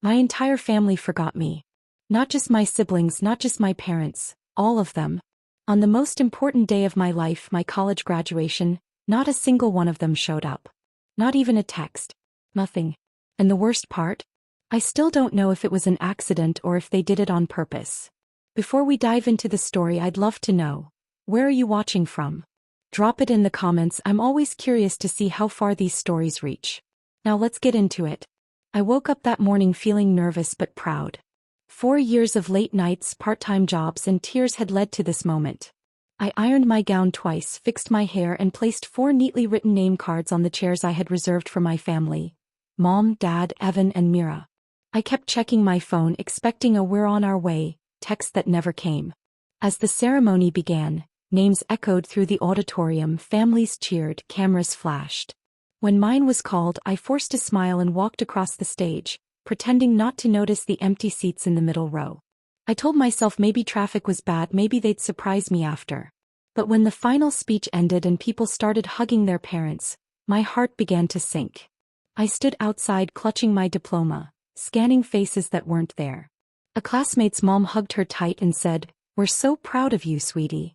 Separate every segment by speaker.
Speaker 1: My entire family forgot me. Not just my siblings, not just my parents, all of them. On the most important day of my life, my college graduation, not a single one of them showed up. Not even a text. Nothing. And the worst part? I still don't know if it was an accident or if they did it on purpose. Before we dive into the story, I'd love to know, where are you watching from? Drop it in the comments. I'm always curious to see how far these stories reach. Now let's get into it. I woke up that morning feeling nervous but proud. 4 years of late nights, part-time jobs, and tears had led to this moment. I ironed my gown twice, fixed my hair, and placed 4 neatly written name cards on the chairs I had reserved for my family: Mom, Dad, Evan, and Mira. I kept checking my phone, expecting a "we're on our way" text that never came. As the ceremony began, names echoed through the auditorium, families cheered, cameras flashed. When mine was called, I forced a smile and walked across the stage, pretending not to notice the empty seats in the middle row. I told myself maybe traffic was bad, maybe they'd surprise me after. But when the final speech ended and people started hugging their parents, my heart began to sink. I stood outside clutching my diploma, scanning faces that weren't there. A classmate's mom hugged her tight and said, "We're so proud of you, sweetie."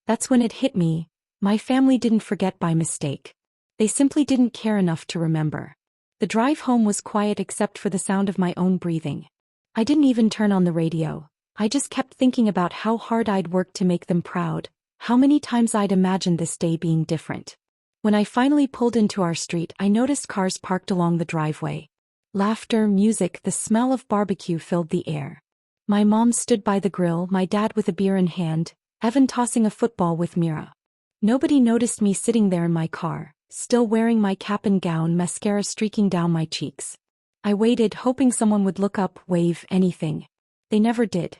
Speaker 1: That's when it hit me. My family didn't forget by mistake. They simply didn't care enough to remember. The drive home was quiet except for the sound of my own breathing. I didn't even turn on the radio. I just kept thinking about how hard I'd worked to make them proud, how many times I'd imagined this day being different. When I finally pulled into our street, I noticed cars parked along the driveway. Laughter, music, the smell of barbecue filled the air. My mom stood by the grill, my dad with a beer in hand, Evan tossing a football with Mira. Nobody noticed me sitting there in my car, still wearing my cap and gown, mascara streaking down my cheeks. I waited, hoping someone would look up, wave, anything. They never did.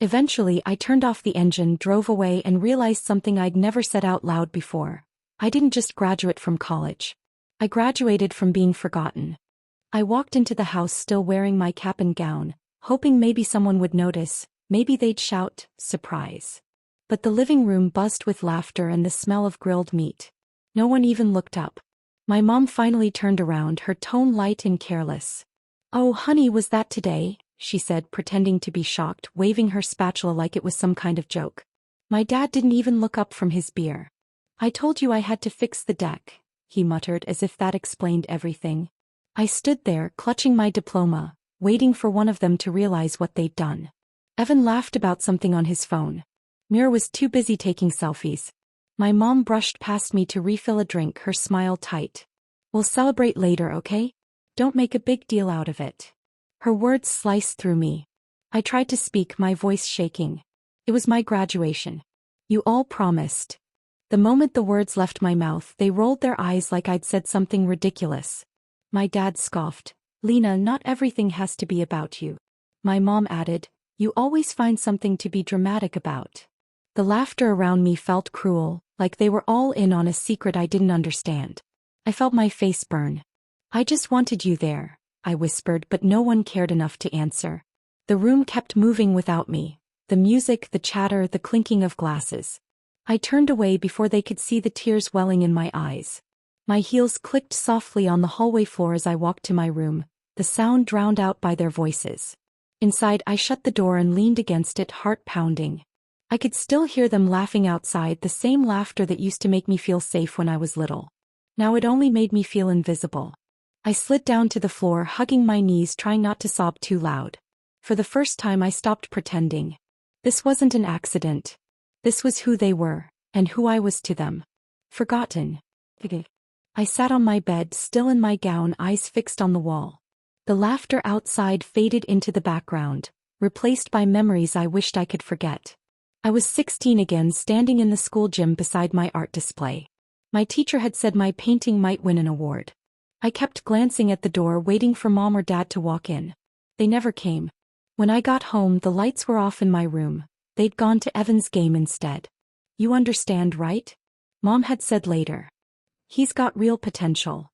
Speaker 1: Eventually, I turned off the engine, drove away, and realized something I'd never said out loud before. I didn't just graduate from college. I graduated from being forgotten. I walked into the house still wearing my cap and gown, hoping maybe someone would notice, maybe they'd shout, "Surprise." But the living room buzzed with laughter and the smell of grilled meat. No one even looked up. My mom finally turned around, her tone light and careless. "Oh, honey, was that today?" she said, pretending to be shocked, waving her spatula like it was some kind of joke. My dad didn't even look up from his beer. "I told you I had to fix the deck," he muttered as if that explained everything. I stood there, clutching my diploma, waiting for one of them to realize what they'd done. Evan laughed about something on his phone. Mira was too busy taking selfies. My mom brushed past me to refill a drink, her smile tight. "We'll celebrate later, okay? Don't make a big deal out of it." Her words sliced through me. I tried to speak, my voice shaking. "It was my graduation. You all promised." The moment the words left my mouth, they rolled their eyes like I'd said something ridiculous. My dad scoffed. "Lena, not everything has to be about you." My mom added, "You always find something to be dramatic about." The laughter around me felt cruel, like they were all in on a secret I didn't understand. I felt my face burn. "I just wanted you there," I whispered, but no one cared enough to answer. The room kept moving without me. The music, the chatter, the clinking of glasses. I turned away before they could see the tears welling in my eyes. My heels clicked softly on the hallway floor as I walked to my room, the sound drowned out by their voices. Inside, I shut the door and leaned against it, heart pounding. I could still hear them laughing outside, the same laughter that used to make me feel safe when I was little. Now it only made me feel invisible. I slid down to the floor, hugging my knees, trying not to sob too loud. For the first time, I stopped pretending. This wasn't an accident. This was who they were, and who I was to them. Forgotten. I sat on my bed, still in my gown, eyes fixed on the wall. The laughter outside faded into the background, replaced by memories I wished I could forget. I was 16 again, standing in the school gym beside my art display. My teacher had said my painting might win an award. I kept glancing at the door, waiting for Mom or Dad to walk in. They never came. When I got home, the lights were off in my room. They'd gone to Evan's game instead. "You understand, right?" Mom had said later. "He's got real potential."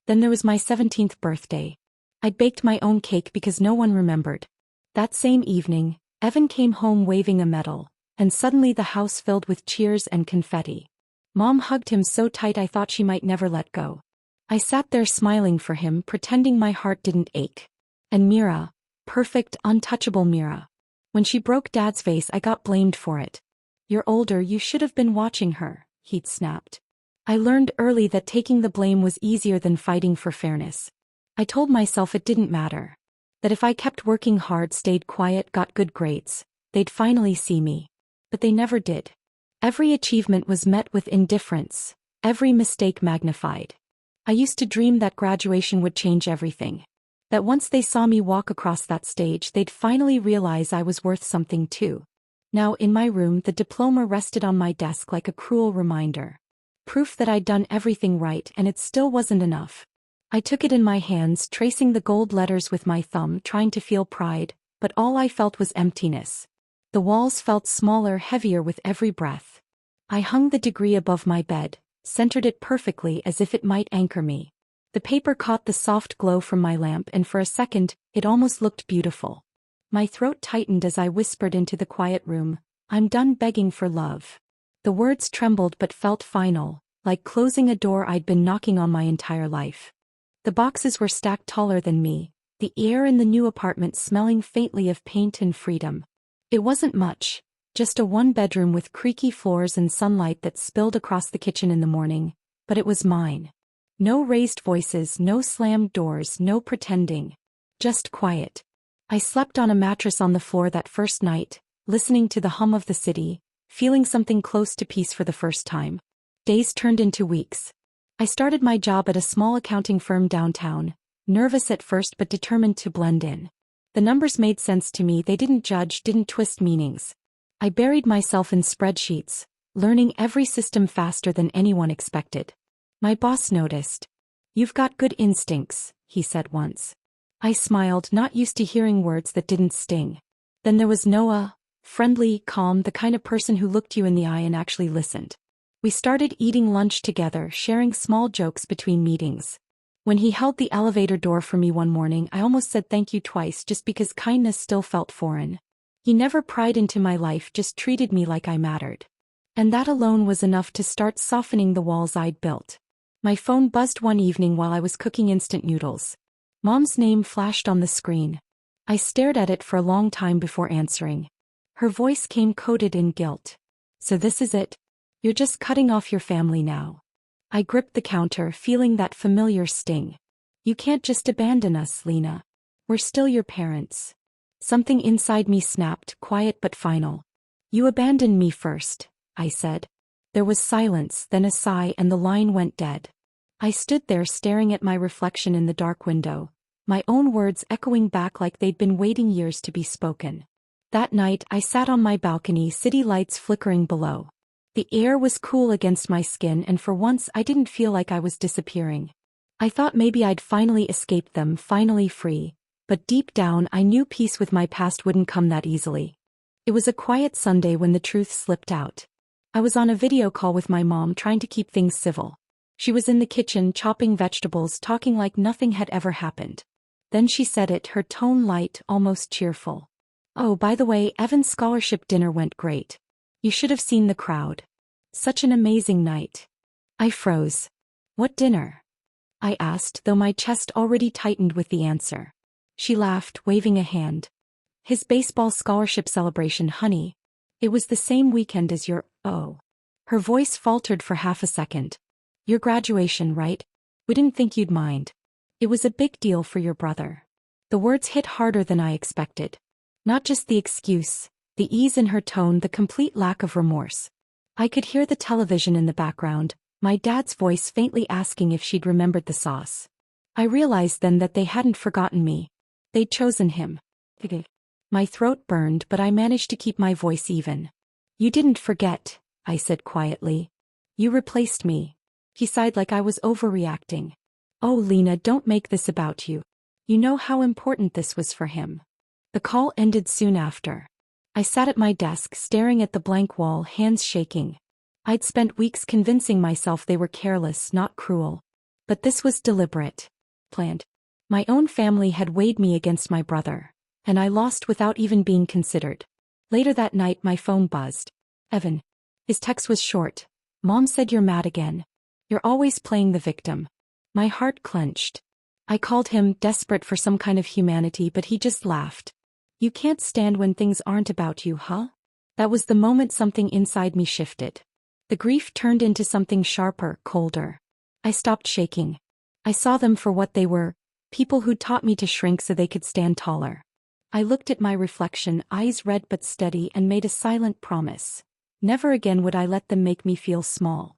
Speaker 1: Then there was my 17th birthday. I'd baked my own cake because no one remembered. That same evening, Evan came home waving a medal, and suddenly the house filled with cheers and confetti. Mom hugged him so tight I thought she might never let go. I sat there smiling for him, pretending my heart didn't ache. And Mira, perfect, untouchable Mira. When she broke Dad's vase, I got blamed for it. You're older, you should have been watching her, he'd snapped. I learned early that taking the blame was easier than fighting for fairness. I told myself it didn't matter. That if I kept working hard, stayed quiet, got good grades, they'd finally see me. But they never did. Every achievement was met with indifference, every mistake magnified. I used to dream that graduation would change everything. That once they saw me walk across that stage, they'd finally realize I was worth something too. Now, in my room, the diploma rested on my desk like a cruel reminder. Proof that I'd done everything right, and it still wasn't enough. I took it in my hands, tracing the gold letters with my thumb, trying to feel pride, but all I felt was emptiness. The walls felt smaller, heavier with every breath. I hung the degree above my bed, centered it perfectly as if it might anchor me. The paper caught the soft glow from my lamp, and for a second, it almost looked beautiful. My throat tightened as I whispered into the quiet room, "I'm done begging for love." The words trembled but felt final, like closing a door I'd been knocking on my entire life. The boxes were stacked taller than me, the air in the new apartment smelling faintly of paint and freedom. It wasn't much, just a one-bedroom with creaky floors and sunlight that spilled across the kitchen in the morning, but it was mine. No raised voices, no slammed doors, no pretending. Just quiet. I slept on a mattress on the floor that first night, listening to the hum of the city, feeling something close to peace for the first time. Days turned into weeks. I started my job at a small accounting firm downtown, nervous at first but determined to blend in. The numbers made sense to me, they didn't judge, didn't twist meanings. I buried myself in spreadsheets, learning every system faster than anyone expected. My boss noticed. "You've got good instincts," he said once. I smiled, not used to hearing words that didn't sting. Then there was Noah, friendly, calm, the kind of person who looked you in the eye and actually listened. We started eating lunch together, sharing small jokes between meetings. When he held the elevator door for me one morning, I almost said thank you twice just because kindness still felt foreign. He never pried into my life, just treated me like I mattered. And that alone was enough to start softening the walls I'd built. My phone buzzed one evening while I was cooking instant noodles. Mom's name flashed on the screen. I stared at it for a long time before answering. Her voice came coated in guilt. "So this is it? You're just cutting off your family now." I gripped the counter, feeling that familiar sting. "You can't just abandon us, Lena. We're still your parents." Something inside me snapped, quiet but final. "You abandoned me first," I said. There was silence, then a sigh, and the line went dead. I stood there staring at my reflection in the dark window, my own words echoing back like they'd been waiting years to be spoken. That night I sat on my balcony, city lights flickering below. The air was cool against my skin, and for once I didn't feel like I was disappearing. I thought maybe I'd finally escaped them, finally free, but deep down I knew peace with my past wouldn't come that easily. It was a quiet Sunday when the truth slipped out. I was on a video call with my mom, trying to keep things civil. She was in the kitchen chopping vegetables, talking like nothing had ever happened. Then she said it, her tone light, almost cheerful. "Oh, by the way, Evan's scholarship dinner went great. You should have seen the crowd. Such an amazing night." I froze. "What dinner?" I asked, though my chest already tightened with the answer. She laughed, waving a hand. "His baseball scholarship celebration, honey. It was the same weekend as your, oh." Her voice faltered for half a second. "Your graduation, right? We didn't think you'd mind. It was a big deal for your brother." The words hit harder than I expected. Not just the excuse, the ease in her tone, the complete lack of remorse. I could hear the television in the background, my dad's voice faintly asking if she'd remembered the sauce. I realized then that they hadn't forgotten me. They'd chosen him. My throat burned, but I managed to keep my voice even. "You didn't forget," I said quietly. "You replaced me." He sighed like I was overreacting. "Oh, Lena, don't make this about you. You know how important this was for him." The call ended soon after. I sat at my desk, staring at the blank wall, hands shaking. I'd spent weeks convincing myself they were careless, not cruel. But this was deliberate. Planned. My own family had weighed me against my brother, and I lost without even being considered. Later that night my phone buzzed. "Evan." His text was short. "Mom said you're mad again. You're always playing the victim." My heart clenched. I called him, desperate for some kind of humanity, but he just laughed. You can't stand when things aren't about you, huh? That was the moment something inside me shifted. The grief turned into something sharper, colder. I stopped shaking. I saw them for what they were, people who taught me to shrink so they could stand taller. I looked at my reflection, eyes red but steady, and made a silent promise. Never again would I let them make me feel small.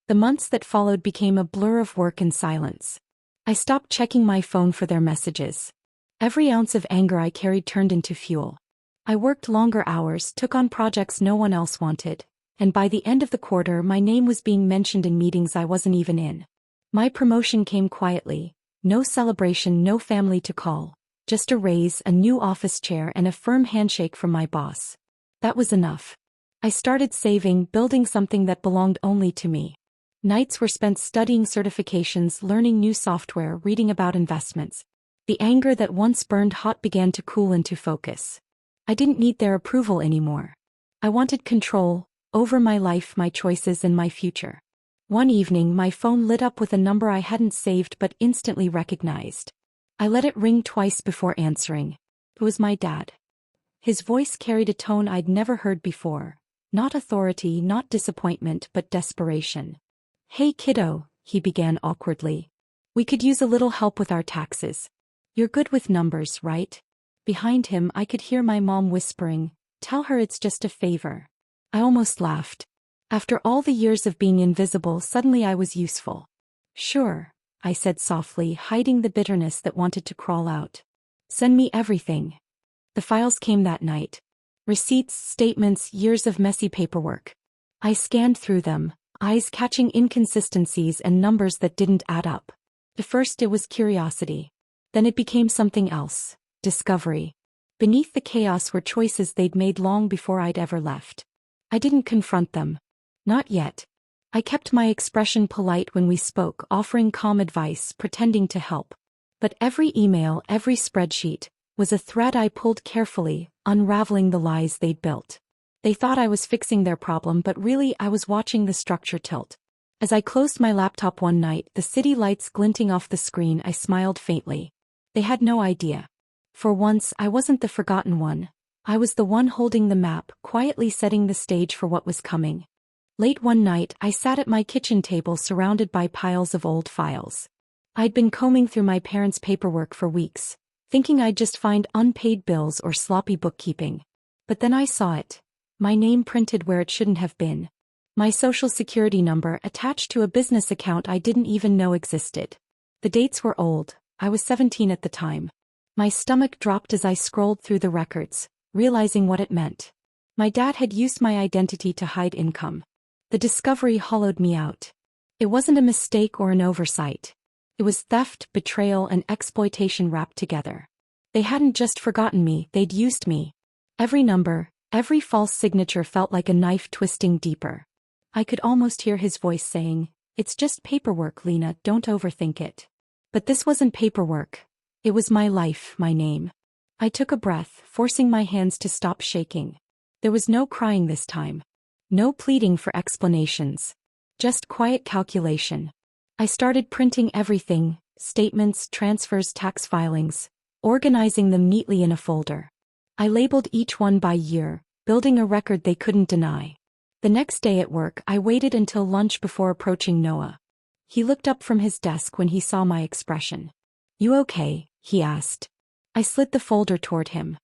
Speaker 1: The months that followed became a blur of work and silence. I stopped checking my phone for their messages. Every ounce of anger I carried turned into fuel. I worked longer hours, took on projects no one else wanted, and by the end of the quarter my name was being mentioned in meetings I wasn't even in. My promotion came quietly, no celebration, no family to call, just a raise, a new office chair, and a firm handshake from my boss. That was enough. I started saving, building something that belonged only to me. Nights were spent studying certifications, learning new software, reading about investments. The anger that once burned hot began to cool into focus. I didn't need their approval anymore. I wanted control over my life, my choices, and my future. One evening, my phone lit up with a number I hadn't saved but instantly recognized. I let it ring twice before answering. It was my dad. His voice carried a tone I'd never heard before. Not authority, not disappointment, but desperation. "Hey kiddo," he began awkwardly. "We could use a little help with our taxes. You're good with numbers, right?" Behind him I could hear my mom whispering, "Tell her it's just a favor." I almost laughed. After all the years of being invisible, suddenly I was useful. "Sure," I said softly, hiding the bitterness that wanted to crawl out. "Send me everything." The files came that night. Receipts, statements, years of messy paperwork. I scanned through them, eyes catching inconsistencies and numbers that didn't add up. At first it was curiosity. Then it became something else, discovery. Beneath the chaos were choices they'd made long before I'd ever left. I didn't confront them. Not yet. I kept my expression polite when we spoke, offering calm advice, pretending to help. But every email, every spreadsheet, was a thread I pulled carefully, unraveling the lies they'd built. They thought I was fixing their problem, but really I was watching the structure tilt. As I closed my laptop one night, the city lights glinting off the screen, I smiled faintly. They had no idea. For once, I wasn't the forgotten one. I was the one holding the map, quietly setting the stage for what was coming. Late one night, I sat at my kitchen table surrounded by piles of old files. I'd been combing through my parents' paperwork for weeks, thinking I'd just find unpaid bills or sloppy bookkeeping. But then I saw it. My name printed where it shouldn't have been. My social security number attached to a business account I didn't even know existed. The dates were old. I was 17 at the time. My stomach dropped as I scrolled through the records, realizing what it meant. My dad had used my identity to hide income. The discovery hollowed me out. It wasn't a mistake or an oversight. It was theft, betrayal, and exploitation wrapped together. They hadn't just forgotten me, they'd used me. Every number, every false signature felt like a knife twisting deeper. I could almost hear his voice saying, "It's just paperwork, Lena, don't overthink it." But this wasn't paperwork. It was my life, my name. I took a breath, forcing my hands to stop shaking. There was no crying this time. No pleading for explanations. Just quiet calculation. I started printing everything, statements, transfers, tax filings, organizing them neatly in a folder. I labeled each one by year, building a record they couldn't deny. The next day at work, I waited until lunch before approaching Noah. He looked up from his desk when he saw my expression. "You okay?" he asked. I slid the folder toward him.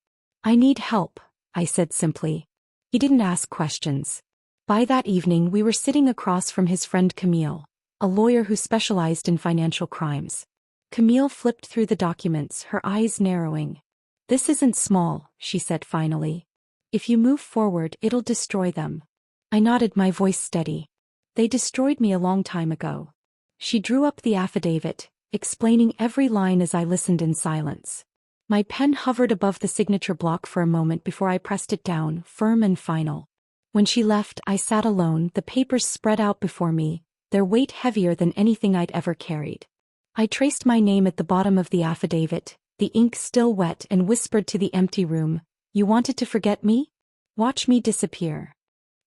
Speaker 1: "I need help," I said simply. He didn't ask questions. By that evening we were sitting across from his friend Camille, a lawyer who specialized in financial crimes. Camille flipped through the documents, her eyes narrowing. "This isn't small," she said finally. "If you move forward, it'll destroy them." I nodded, my voice steady. "They destroyed me a long time ago." She drew up the affidavit, explaining every line as I listened in silence. My pen hovered above the signature block for a moment before I pressed it down, firm and final. When she left, I sat alone, the papers spread out before me, their weight heavier than anything I'd ever carried. I traced my name at the bottom of the affidavit, the ink still wet, and whispered to the empty room, "You wanted to forget me? Watch me disappear."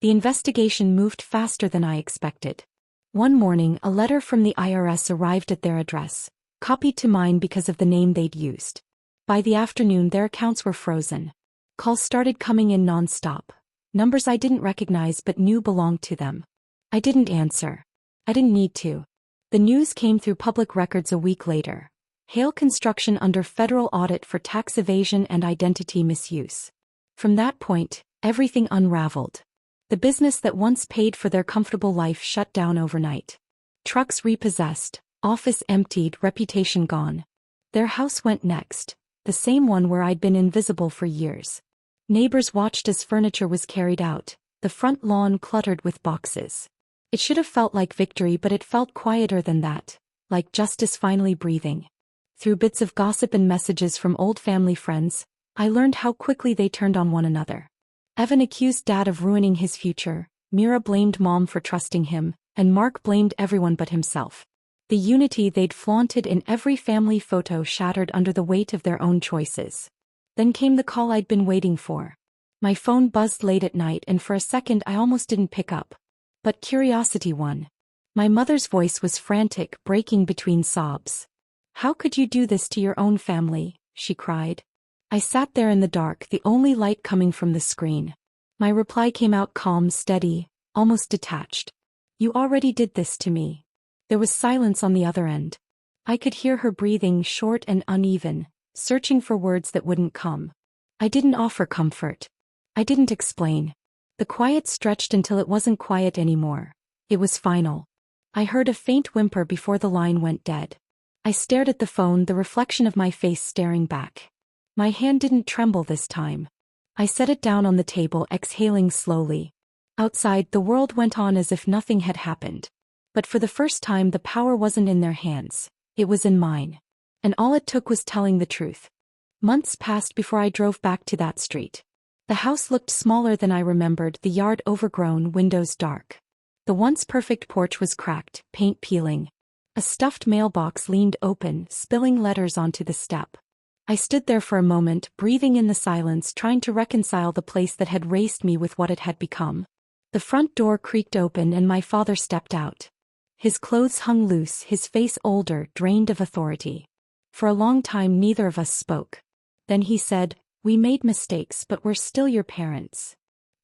Speaker 1: The investigation moved faster than I expected. One morning, a letter from the IRS arrived at their address. copied to mine because of the name they'd used. By the afternoon, their accounts were frozen. Calls started coming in non-stop. Numbers I didn't recognize but knew belonged to them. I didn't answer. I didn't need to. The news came through public records a week later. Hale Construction under federal audit for tax evasion and identity misuse. From that point, everything unraveled. The business that once paid for their comfortable life shut down overnight. Trucks repossessed, office emptied, reputation gone. Their house went next, the same one where I'd been invisible for years. Neighbors watched as furniture was carried out, the front lawn cluttered with boxes. It should have felt like victory, but it felt quieter than that, like justice finally breathing. Through bits of gossip and messages from old family friends, I learned how quickly they turned on one another. Evan accused Dad of ruining his future, Mira blamed Mom for trusting him, and Mark blamed everyone but himself. The unity they'd flaunted in every family photo shattered under the weight of their own choices. Then came the call I'd been waiting for. My phone buzzed late at night, and for a second I almost didn't pick up. But curiosity won. My mother's voice was frantic, breaking between sobs. "How could you do this to your own family?" she cried. I sat there in the dark, the only light coming from the screen. My reply came out calm, steady, almost detached. "You already did this to me." There was silence on the other end. I could hear her breathing, short and uneven, searching for words that wouldn't come. I didn't offer comfort. I didn't explain. The quiet stretched until it wasn't quiet anymore. It was final. I heard a faint whimper before the line went dead. I stared at the phone, the reflection of my face staring back. My hand didn't tremble this time. I set it down on the table, exhaling slowly. Outside, the world went on as if nothing had happened. But for the first time, the power wasn't in their hands. It was in mine. And all it took was telling the truth. Months passed before I drove back to that street. The house looked smaller than I remembered, the yard overgrown, windows dark. The once perfect porch was cracked, paint peeling. A stuffed mailbox leaned open, spilling letters onto the step. I stood there for a moment, breathing in the silence, trying to reconcile the place that had raised me with what it had become. The front door creaked open and my father stepped out. His clothes hung loose, his face older, drained of authority. For a long time neither of us spoke. Then he said, "We made mistakes, but we're still your parents."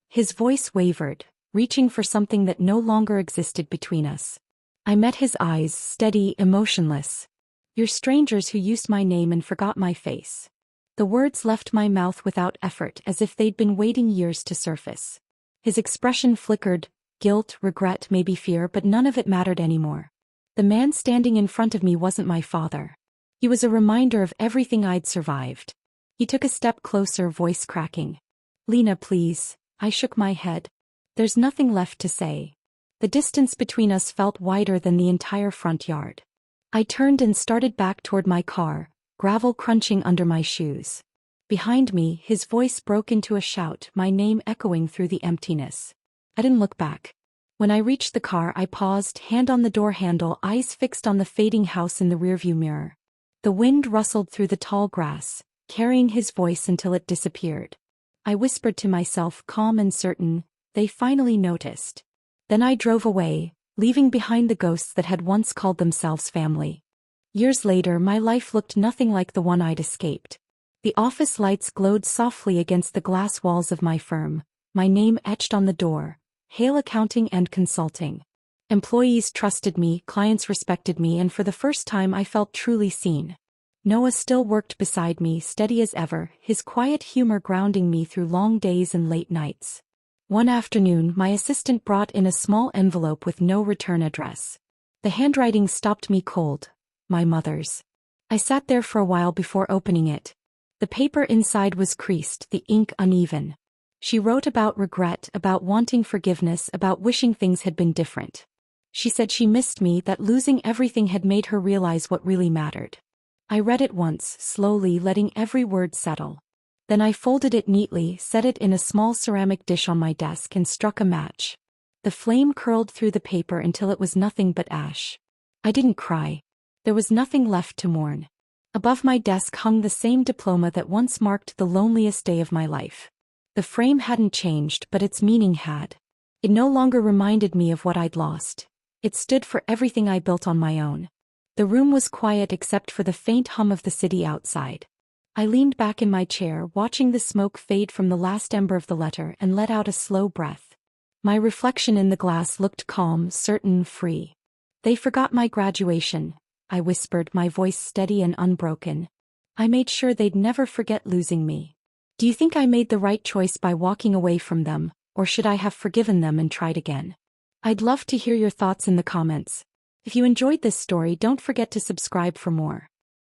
Speaker 1: His voice wavered, reaching for something that no longer existed between us. I met his eyes, steady, emotionless. "You're strangers who used my name and forgot my face." The words left my mouth without effort, as if they'd been waiting years to surface. His expression flickered, guilt, regret, maybe fear, but none of it mattered anymore. The man standing in front of me wasn't my father. He was a reminder of everything I'd survived. He took a step closer, voice cracking. "Lena, please." I shook my head. "There's nothing left to say." The distance between us felt wider than the entire front yard. I turned and started back toward my car, gravel crunching under my shoes. Behind me, his voice broke into a shout, my name echoing through the emptiness. I didn't look back. When I reached the car, I paused, hand on the door handle, eyes fixed on the fading house in the rearview mirror. The wind rustled through the tall grass, carrying his voice until it disappeared. I whispered to myself, calm and certain, "They finally noticed." Then I drove away, leaving behind the ghosts that had once called themselves family. Years later, my life looked nothing like the one I'd escaped. The office lights glowed softly against the glass walls of my firm, my name etched on the door, Hale Accounting and Consulting. Employees trusted me, clients respected me, and for the first time I felt truly seen. Noah still worked beside me, steady as ever, his quiet humor grounding me through long days and late nights. One afternoon, my assistant brought in a small envelope with no return address. The handwriting stopped me cold. My mother's. I sat there for a while before opening it. The paper inside was creased, the ink uneven. She wrote about regret, about wanting forgiveness, about wishing things had been different. She said she missed me, that losing everything had made her realize what really mattered. I read it once, slowly, letting every word settle. Then I folded it neatly, set it in a small ceramic dish on my desk, and struck a match. The flame curled through the paper until it was nothing but ash. I didn't cry. There was nothing left to mourn. Above my desk hung the same diploma that once marked the loneliest day of my life. The frame hadn't changed, but its meaning had. It no longer reminded me of what I'd lost. It stood for everything I built on my own. The room was quiet except for the faint hum of the city outside. I leaned back in my chair, watching the smoke fade from the last ember of the letter, and let out a slow breath. My reflection in the glass looked calm, certain, free. They forgot my graduation, I whispered, my voice steady and unbroken. I made sure they'd never forget losing me. Do you think I made the right choice by walking away from them, or should I have forgiven them and tried again? I'd love to hear your thoughts in the comments. If you enjoyed this story, don't forget to subscribe for more.